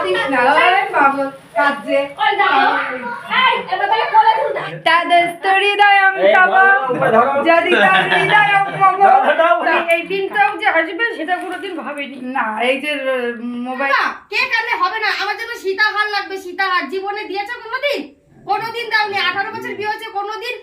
This না পাগল কাজে তাদের হৃদয়ম তব যদি তার হৃদয়ম মম এই দিনটাও যে আসবে সেটা কোনোদিন ভাবিনি না এই যে মোবাইল কে কানে হবে না আমার জন্য সীতাহার লাগবে সীতাহার জীবনে দিয়েছো কোনোদিন কোনোদিন দাওনি 18 বছর বিয়ে হয়েছে কোনোদিন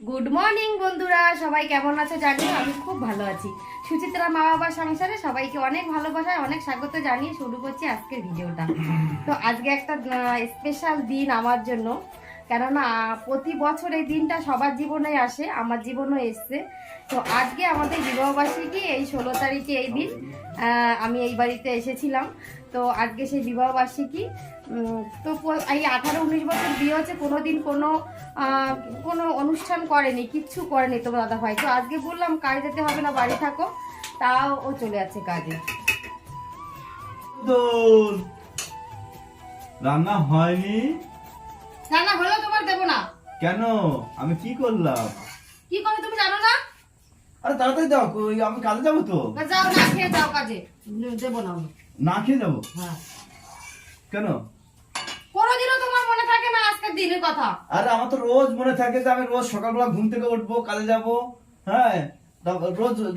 গুড মর্নিং বন্ধুরা সবাই কেমন আছো জানি আমি খুব ভালো আছি সুচিত্রা মা বাবার সংসারে সবাইকে অনেক ভালোবাসা অনেক স্বাগত জানিয়ে শুরু করছি আজকের ভিডিওটা তো আজকে একটা স্পেশাল দিন আমার জন্য কেননা প্রতি বছর এই দিনটা সবার জীবনে আসে আমার জীবনেও এসছে তো আজকে আমাদের বিবাহবার্ষিকী এই 16 তারিখে এই দিন আমি এই বাড়িতে এসেছিলাম তো আজকে সেই বিবাহবার্ষিকী তো এই 18-19 বছর বিয়ে হচ্ছে কোনোদিন কোনো অনুষ্ঠান করেনি কিচ্ছু করেনি তো দাদা ভাই তো আজকে বললাম কাজে যেতে হবে না বাড়ি থাকো তাও ও চলে যাচ্ছে কাজে রান্না হয়নি রান্না হলো তোমার দেবো না কেন আমি কি করলাম কি করে তুমি জানো না আরে তাড়াতাড়ি দাও আমি কাজে যাবো তো যাও না খেয়ে যাও কাজে দেবো না আমি না খেয়ে যাবো হ্যাঁ কেন কোনোদিনও তোমার মনে থাকে না আজকের দিনের কথা আরে আমার তো রোজ মনে থাকে যে আমি রোজ সকালবেলা ঘুম থেকে উঠবো কাজে যাবো হ্যাঁ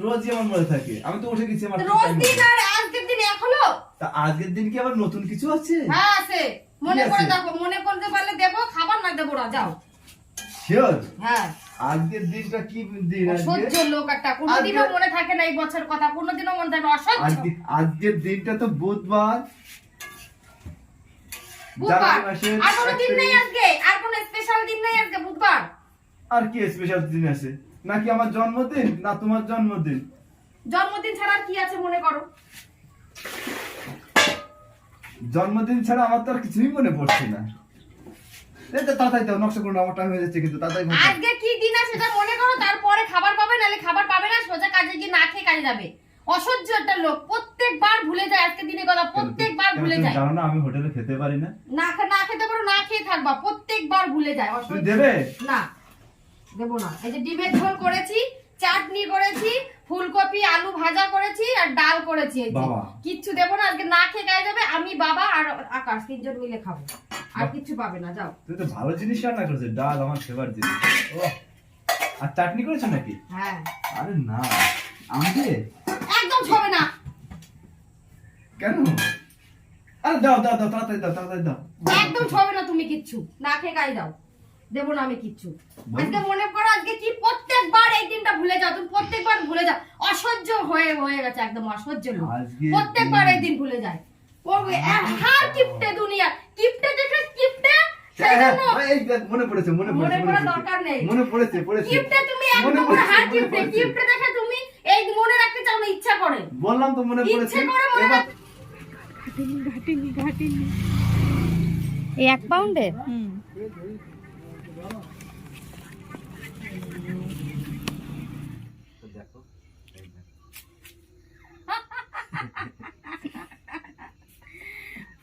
রোজই আমার মনে থাকে আমি তো উঠে গেছি আমার রোজ দিন আর আজকের দিন এক হলো তা আজকের দিন কি আবার নতুন কিছু আছে হ্যাঁ আছে মনে করে দেখো মনে করতে পারলে দেবো খাবার না দেবো না যাও শিওর হ্যাঁ আজকের দিনটা কি দিন অসহ্য লোক একটা কোনোদিনও মনে থাকে না এই বছর কথা কোনোদিনও মনে থাকে না অসহ্য আজকের দিনটা তো বুধবার বুধবার আর কোনো দিন নেই আজকে আর কোনো স্পেশাল দিন নেই আজকে বুধবার আর কি স্পেশাল দিন আছে নাকি আমার জন্মদিন না তোমার জন্মদিন জন্মদিন ছাড়া আর কি আছে মনে করো জন্মদিন ছাড়া আমার তো আর কিছুই মনে পড়ছে না তাড়াতাড়ি দাও নকশা করুন আমার টাইম হয়ে যাচ্ছে কিন্তু তাড়াতাড়ি আজকে কি দিন আছে সেটা মনে করো তারপরে খাবার পাবে নালে খাবার পাবে না সোজা কাজে গিয়ে না খেয়ে কাজে যাবে অসহ্য একটা লোক প্রত্যেকবার ভুলে যায় আজকে দিনের কথা প্রত্যেকবার ভুলে যায় জানো না আমি হোটেলে খেতে পারি না না খেতে পারো না খেয়ে থাকবা প্রত্যেকবার ভুলে যায় তুই দেবে না দেবো না এই যে ডিমের ঝোল করেছি চাটনি করেছি ফুলকপি আলু ভাজা করেছি আর ডাল করেছি কিচ্ছু দেবো না আজকে না খেয়ে গায়ে যাবে আমি বাবা আর আকাশ তিনজন মিলে খাবো আর কিচ্ছু পাবে না যাও তুই তো ভালো জিনিস রান্না করেছিস ডাল আমার ফেভারিট জিনিস ও আর চাটনি করেছো নাকি হ্যাঁ আরে না আমি একদম ছবে না কেন আরে দাও তাড়াতাড়ি দাও একদম ছবে না তুমি কিচ্ছু না খেয়ে গায়ে দাও দেবো না আমি কিচ্ছু আজকে মনে করো আজকে কি প্রত্যেকবার এই দিনটা ভুলে যাও তুমি প্রত্যেকবার ভুলে যাও অসহ্য হয়ে গেছে একদম অসহ্য লোক প্রত্যেকবার এই দিন ভুলে যায় হার কিপটে দুনিয়া কিপটে দেখে কিপটে মনে পড়েছে দরকার নেই মনে পড়েছে কিপটে তুমি একদম হার কিপটে দেখে তুমি এই মনে রাখতে চাও না ইচ্ছা করে বললাম তো মনে পড়েছে ঘাটিনি এই 1 পাউন্ডে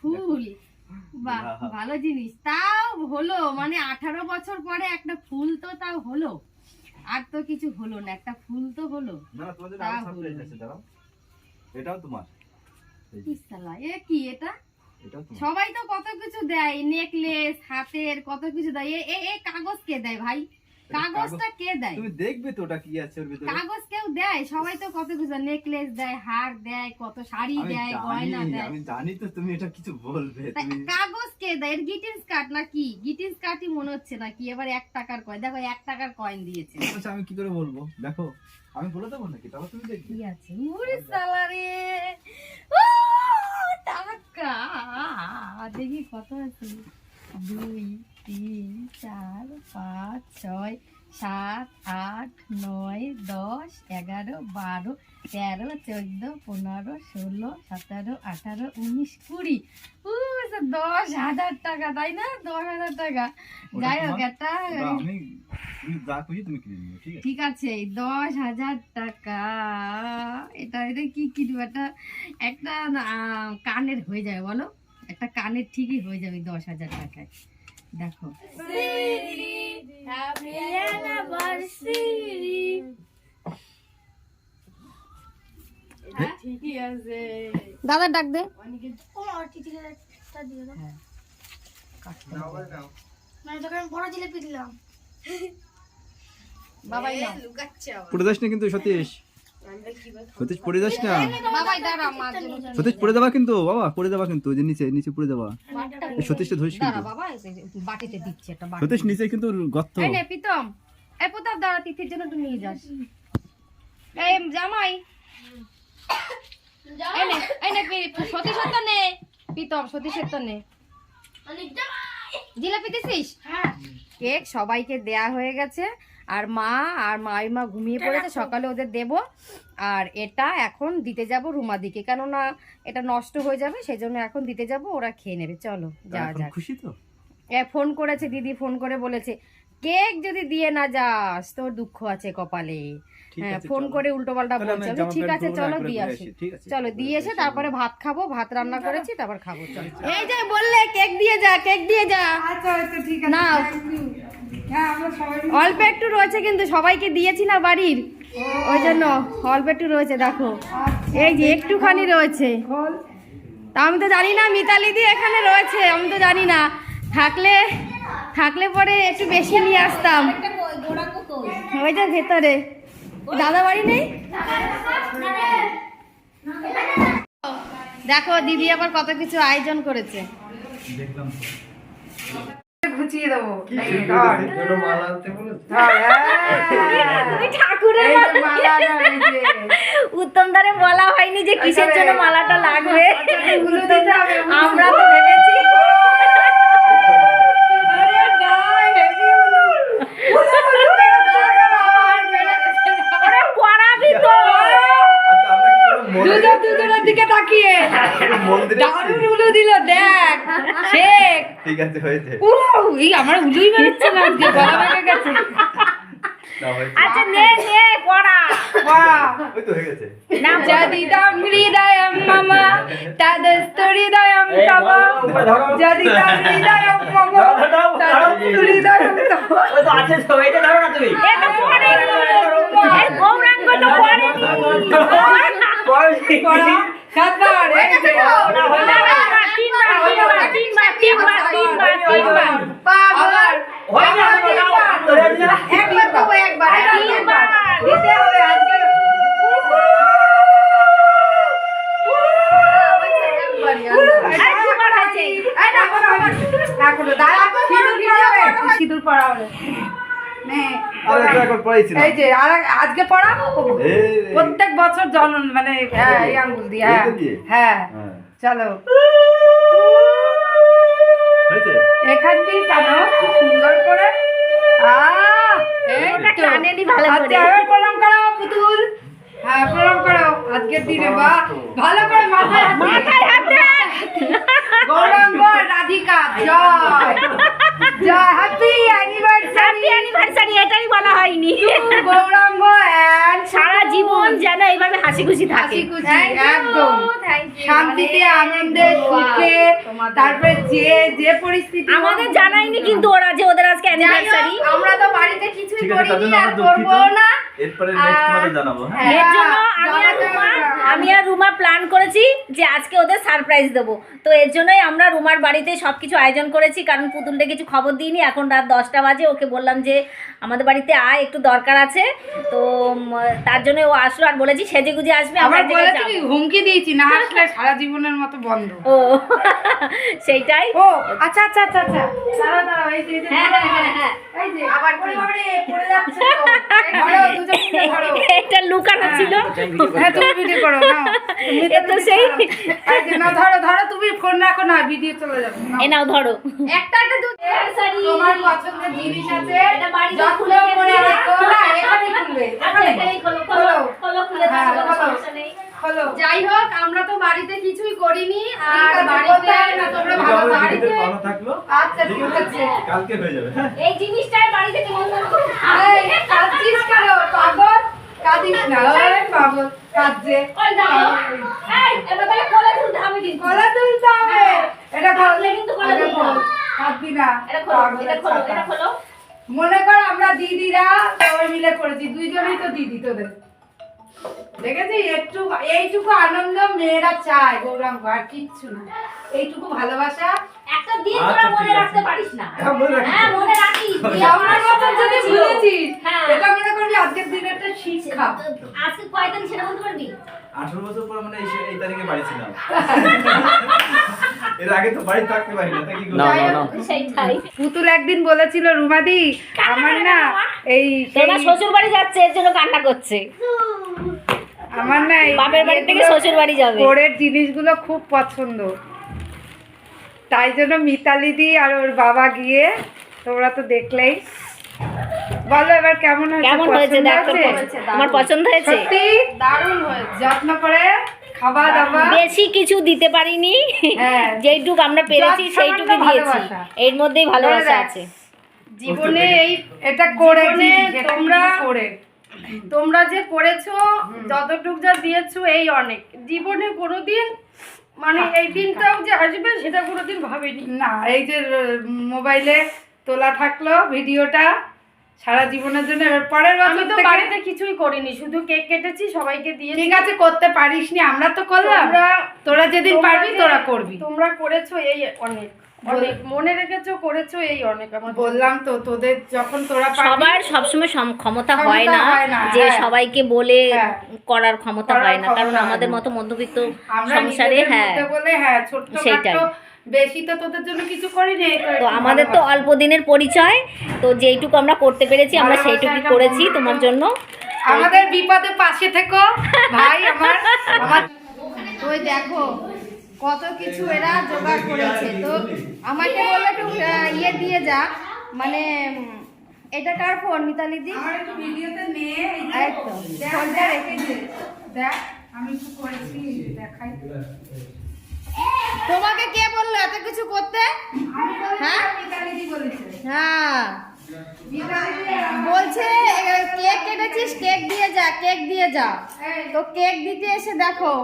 ফুল বাহ ভালো জিনিস তাও হলো মানে 18 বছর পরে একটা ফুল তো তাও হলো আর তো কিছু হলো না একটা ফুল তো হলো না তোমাদের আরো সারপ্রাইজ আছে দাঁড়াও এটাও তোমার কি সালা এ কি এটা সবাই তো কত কিছু দেয় নেকলেস হাতের কত কিছু দেয় এই কাগজ কে দেয় ভাই কাগজটা কে দেয় তুমি দেখবে তো ওটা কি আছে ওর ভিতরে কাগজ কেউ দেয় সবাই তো কত কিছু নেকলেস দেয় হার দেয় কত শাড়ি দেয় গয়না দেয় আমি জানি তো তুমি এটা কিছু বলবে তুমি কাগজ কে দেয় গ্রিটিংস কার্ড নাকি গ্রিটিংস কার্ডই মনে হচ্ছে নাকি এবার 1 টাকার কয়েন দেখো 1 টাকার কয়েন দিয়েছে আচ্ছা আমি কি করে বলবো দেখো আমি বলে দেবো নাকি তাহলে তুমি দেখবে কি আছে মুড়ি সালারে টাকা দেখি কত আছে 2 3 4 5 6 7 8 9 10 11 12 13 14 15 16 17 18 19 20 10,000 টাকা তাই না 10,000 টাকা যাই হোক একটা ঠিক আছে 10,000 টাকা এটা কি কিনবো একটা কানের হয়ে যায় বলো একটা কানের ঠিকই হয়ে যাবে 10,000 টাকায়। দেখো দাদা ডাক দে। বাবাই নাও। পড়ে যাস না কিন্তু সতীশ, সতীশ পড়ে যাস না, বাবাই দাঁড়া, মার জন্য সতীশ পড়ে যাবা কিন্তু, বাবা পড়ে যাবা কিন্তু, যে নিচে নিচে পড়ে যাবা। সতীশকে ধরিস দাঁড়া কিন্তু, বাবা, বাটিতে দিচ্ছি একটা বাটি। সতীশ নিচে কিন্তু গর্ত। এই নে প্রীতম, এই প্রতাপ দাঁড়া, তিথির জন্য একটু নিয়ে যাস। এই জামাই, এই নে সতীশের তো নে, প্রীতম সতীশের তো নে। জিলাপি দিছিস? কেক সবাইকে দেয়া হয়ে গেছে, আর মাইমা ঘুমিয়ে পড়েছে, সকালে ওদের দেব। আর এটা এখন দিতে যাব রুমাদিকে, কেননা এটা নষ্ট হয়ে যাবে, সেই জন্য এখন দিতে যাব, ওরা খেয়ে নেবে। চলো যাওয়া এখন যাক। খুশি তো? ফোন করেছে দিদি, ফোন করে বলেছে কেক যদি দিয়ে না যাস তোর দুঃখ আছে কপালে। ঠিক হ্যাঁ, আছে, ফোন চলো। করে উল্টো পাল্টা তাহলে বলছে। আমি আমি জামা ঠিক প্যান্ট আছে পরবো না, চলো একবারে দিয়ে ঘুরে আসি। আসি, ঠিক আছে? চলো দিয়ে এসে তারপরে ভাত খাবো, ভাত রান্না করেছি, তারপর খাবো। চলো এই যে বললে কেক দিয়ে যা, কেক দিয়ে যা। আচ্ছা আচ্ছা ঠিক আছে। নাও। হ্যাঁ আমরা সবাই অল্প একটু রয়েছে কিন্তু, সবাইকে দিয়েছি না বাড়ির, ওই জন্য অল্প একটু রয়েছে। দেখো এই যে একটুখানি রয়েছে, বল। তা আমি তো জানি না মিতালি দি এখানে রয়েছে, আমি তো জানি না, থাকলে পরে একটু বেশি নিয়ে আসতাম। ওই যে ভেতরে দাদা বাড়ি নেই। দেখো দিদি আবার কত কিছু আয়োজন করেছে। দেখলাম গুছিয়ে দেবো। উত্তম দ্বারে বলা হয়নি যে কিসের জন্য মালাটা লাগবে, উলু দিতে হবে, উলু। আমরা তো ভেবেছি পড়াবি তো। দুজনের দিকে তাকিয়ে দারুণ উলু দিল, দেখ শেখ। ঠিক আছে, হয়েছে। এই আমার উলুই বেরোচ্ছে না, আজকে গলা বেঁকে গেছে। আচ্ছা নে পড়া। বাহ, ওই তো হয়ে গেছে। যদিদম হৃদয়ম মম তদস্তু হৃদয়ম তব, যদিদম হৃদয়ম মম তদস্তু হৃদয়ম তব। এটা পড়ে এই গৌরাঙ্গ তো পড়েনি। পড়া, সাতবার, এই যে। আবার, একবার তবু একবার, একবার। দিতে হবে আজকে। সিঁদুর পড়া হবে। নে, আরে তো এখন পড়াইছি না। এই যে আর আজকে পড়াবো এই রে। প্রত্যেক বছর জন্ম মানে এই আঙ্গুল দিয়ে। হ্যাঁ এইটা দিয়ে? হ্যাঁ হ্যাঁ। চলো হয়েছে? এখান দিয়ে টানো সুন্দর করে। এই তো। আচ্ছা, এবার প্রণাম করো পুতুল। হ্যাঁ প্রণাম করো আজকের দিনে। বাহ, ভালো করে মাথায় হাত দে। গৌরাঙ্গ রাধিকা জয় জয়, হ্যাপি অ্যানিভার্সারি। এটাই বলা হয়নি। গৌরাঙ্গ and সারা জীবন যেন এইভাবে হাসি খুশি থাকে। হাসি খুশি, একদম শান্তিতে, আনন্দে, সুখে। তারপরে যে পরিস্থিতি আমাদের জানাইনি কিন্তু ওরা যে ওদের আজকে অ্যানিভার্সারি। আমরা তো বাড়িতে কিছুই ঠিক আছে, তার করিনি জন্য আর আমরা করবো দুঃখিত। না। এরপরে নেক্সট মাসে জানাবো, হ্যাঁ? এর জন্য আমি আর রুমা প্ল্যান করেছি যে আজকে ওদের সারপ্রাইজ দেবো। তো এর জন্যই আমরা রুমার বাড়িতে সবকিছু আয়োজন করেছি, কারণ পুতুলটা কিছু খবর দিইনি। এখন রাত 10টা বাজে, ওকে বললাম যে আমাদের বাড়িতে আয়, একটু দরকার আছে। তো তার জন্য ও আসলো, আর বলেছি সেজে গুজে আসবে। আমরা আমার বলেছি কি, হুমকি দিয়েছি না আসলে সারা জীবনের মতো বন্ধ। ও সেইটাই। ও আচ্ছা আচ্ছা আচ্ছা আচ্ছা, দাঁড়াও এই যে হ্যাঁ হ্যাঁ হ্যাঁ, এই যে আবার পড়ে যাচ্ছে তো। এই ধরো, দুজন মিলে ধরো। এটা লুকানো ছিল। হ্যাঁ তুমি ভিডিও করো না। এ তো সেই এই যে না, ধরো তুমি ফোন রাখো না, ভিডিও চলে যাবে। এ নাও ধরো। একটা তোমার পছন্দের জিনিস আছে, এটা বাড়িতে যত্ন খুলে করে রেখে রাখো। না এখানে খুলবে, এখানে খোলো। হ্যাঁ, খোলো। যাই হোক, আমরা তো বাড়িতে কিছুই করিনি, আর ঠিক আছে, বাড়িতে কোথায় না তোমরা ঠিক ভালো আছে, বাড়িতে। ঈদের পাওনা থাকলো। আচ্ছা ঠিক ঠিক আছে? আছে। কালকে হয়ে যাবে, হ্যাঁ? এই জিনিসটাই বাড়িতে কেমন এই কাঁদছিস কেন পাগল? কাঁদিস না, ওই পাগল কাঁদছে। ওই দাও। এই এবার তাহলে কোলে তুলতে হবে কিন্তু। গলা তুলতে হবে। এটা খোল, থাকলে কিন্তু বলে আগে দিই খোল। না। থাকবি না। এটা খোলো, এটা খোলো, ছাতা। এটা খোলো। মনে কর আমরা দিদিরা সবাই মিলে করেছি, দুইজনেই তো দিদি তোদের। দেখেছি একটু এইটুকু আনন্দ মেয়েরা চায় গৌরাঙ্গ, আর কিচ্ছু না। এইটুকু ভালোবাসা একটা দিন আচ্ছা, তোরা ঠিক মনে আছে। রাখতে পারিস না। হ্যাঁ, মনে রাখি। হ্যাঁ, মনে রাখিস। দিয়ে আমার মতন যদি ভুলেছিস, হ্যাঁ। এটা মনে করবি আজকের দিনে একটা শিক্ষা। আজকে কয় তারিখ সেটা বলতে পারবি? 18 বছর পর মানে এই তারিখে বাড়ি ছিলাম। এর আগে তো বাড়ি থাকতে পারি না, তাই কি না, করব? না, না। সেইটাই। পুতুল একদিন বলেছিল, রুমাদি আমার না এই তোরা শ্বশুর বাড়ি যাচ্ছে এর জন্য কান্না করছে। আমার না এই বাপের বাড়ি থেকে শ্বশুর বাড়ি যাবে। পরের জিনিসগুলো খুব পছন্দ, তাই জন্য মিতালি দি আর ওর বাবা গিয়ে, তোমরা তো দেখলেই। বলো এবার কেমন হয়েছে? কেমন হয়েছে পছন্দ দেখ তোর হয়েছে? আমার পছন্দ হয়েছে। সত্যি দারুণ হয়েছে। যত্ন করে খাওয়া দাওয়া, বেশি কিছু দিতে পারিনি, হ্যাঁ। যেইটুক আমরা পেরেছি যত সেইটুকু সামান্য দিয়েছি। ভালোবাসা। এর মধ্যেই ভালোবাসা দেখ। আছে। জীবনে এই এটা করে তোমরা যে করেছো, যতটুক যা দিয়েছো এই অনেক। জীবনে কোনোদিন মানে এই দিনটাও যে আসবে সেটা কোনোদিন ভাবিনি। না, এই যে মোবাইলে তোলা থাকলো ভিডিওটা সারা জীবনের জন্য। এবার পরের আমি বছর তো থেকে বাড়িতে কিছুই করিনি, শুধু কেক কেটেছি, সবাইকে দিয়েছি। ঠিক আছে, করতে পারিসনি, আমরা তো করলাম। তোরা যেদিন পারবি তোরা করবি। তোমরা করেছো এই অনেক, অনেক মনে রেখেছো, করেছো এই অনেক। আমার বললাম তো, তোদের যখন তোরা পারবি, সবার সবসময় ক্ষমতা ক্ষমতা হয় না হয় না, যে হ্যাঁ। সবাইকে বলে হ্যাঁ। করার ক্ষমতা করার হয় না, কারণ ক্ষমতা হয় আমাদের না। মতো মধ্যবিত্ত আমরা সংসারে নিজেদের হ্যাঁ মধ্যে বলে হ্যাঁ ছোট্ট সেইটাই। খাটো, বেশি তো তোদের জন্য কিছু করিনি। এই তো একটু আমাদের তো ভালোবাসা। অল্প দিনের পরিচয়, তো যেইটুকু আমরা করতে পেরেছি আমরা ভালোবাসা সেইটুকুই একটা করেছি বন্ধুত্ব। তোমার জন্য। আমাদের বিপদে পাশে থেকো ভাই আমার। আমার তো ওই দেখো কত কিছু এরা জোগাড় করেছে। তো আমাকে বললো একটু ইয়ে দিয়ে যা, মানে এটা কার ফোন মিতালি দি? আমার একটু ভিডিওতে নে, এই যে, এই তো, দেখ, ফোনটা দেখ, রেখে এই যে, দেখ আমি একটু করেছি, দেখাই। তোমাকে কে বললো এত কিছু করতে? আমি বলেছি, হ্যাঁ? মিতালি দি বলেছে। হ্যাঁ, মিতালি দি, বলছে কেক কেটেছিস, কেক দিয়ে যা, কেক দিয়ে যা। তো কেক দিতে এসে দেখো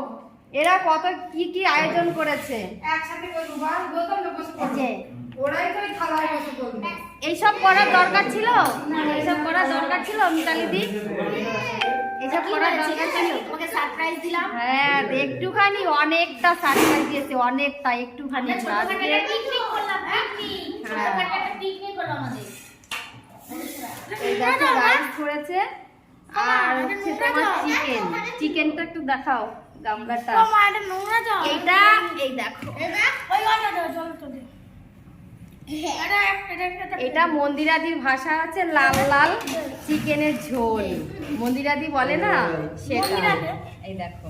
এরা কত কি কি আয়োজন করেছে। একসাথে বলবো, বল, বোতলে বসে পড়ো। ওরাই তো ওই থালায় বসে বলবে। এইসব করার দরকার ছিল? এইসব করার দরকার ছিল মিতালি দি? এইসব করার দরকার ছিল? তোমাকে সারপ্রাইজ দিলাম। হ্যাঁ, একটুখানি অনেকটা সারপ্রাইজ দিয়েছে, অনেকটা, একটুখানি না, আজকে পিকনিক করলাম, পিকনিক। হ্যাঁ। ছোটখাটো একটা পিকনিক হলো আমাদের। এই দেখো রাইস করেছে আর হচ্ছে তোমার চিকেন। চিকেনটা একটু দেখাও, গামলাটা। মা এটা নোংরা জল। এইটা এই দেখো, ওই জলটা দে। এটা মন্দিরাদির ভাষা আছে লাল লাল চিকেনের ঝোল, মন্দিরাদি বলে না সেটা। এই দেখো,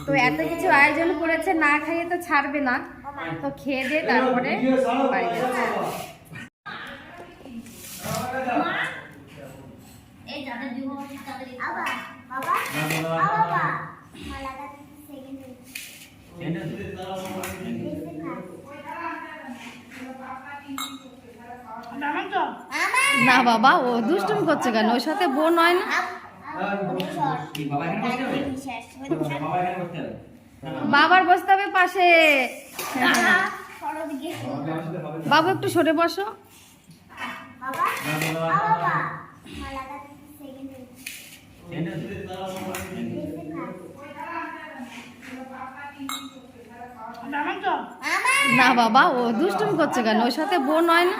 তো এত কিছু আয়োজন করেছে, না খাইয়ে তো ছাড়বে না, তো খেয়ে দিয়ে তারপরে বাড়ি যাচ্ছে। এই যাদের দিব তাদের বাবা বাবা বাবা মালাটা সেকেন্ড না বাবা, ও দুষ্টুমি করছে কেন? ওর সাথে বোন হয় না? বাবার বসতে হবে পাশে। বাবু একটু সরে বসো। বাবা বাবা মালাটা সেকেন্ড না বাবা, ও দুষ্টুমি করছে কেন? ওর সাথে বোন হয় না?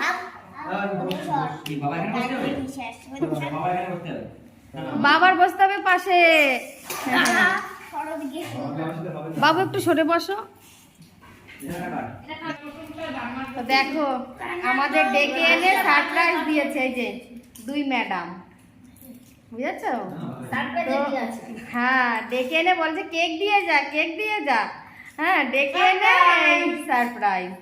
বাবার বসতে হবে পাশে। বাবু একটু সরে বসো। তো দেখো আমাদের ডেকে এনে সারপ্রাইজ দিয়েছে এই যে দুই ম্যাডাম, বুঝেছো? তো হ্যাঁ, ডেকে এনে বলছে কেক দিয়ে যা, কেক দিয়ে যা। হ্যাঁ, ডেকে এনে এই সারপ্রাইজ।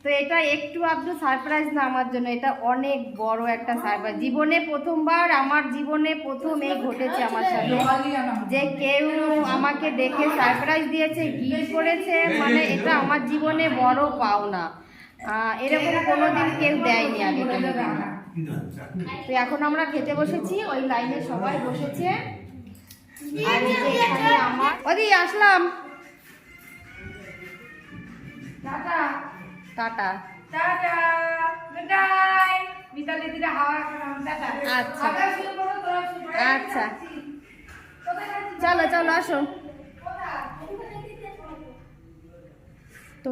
তো এটা একটু আধটু সারপ্রাইজ না আমার জন্য, এটা অনেক বড় একটা সারপ্রাইজ। জীবনে প্রথমবার, আমার জীবনে প্রথম এই ঘটেছে আমার সাথে, যে কেউ আমাকে দেখে সারপ্রাইজ দিয়েছে, গিফট করেছে, মানে এটা আমার জীবনে বড় পাওনা। এরকম কোনোদিন কেউ দেয়নি আগে কোনোদিন। তো এখন আমরা খেতে বসেছি, ওই লাইনে সবাই বসেছে। আর এই যে এখানে আমার ওই বৌদি আসলাম। Tata tata. Tata good night Mitali দিদি হাওয়া খারাপ টাটা আচ্ছা আমরা শুরু করব তোরা শুরু কর। আচ্ছা চলো চলো আসো। তো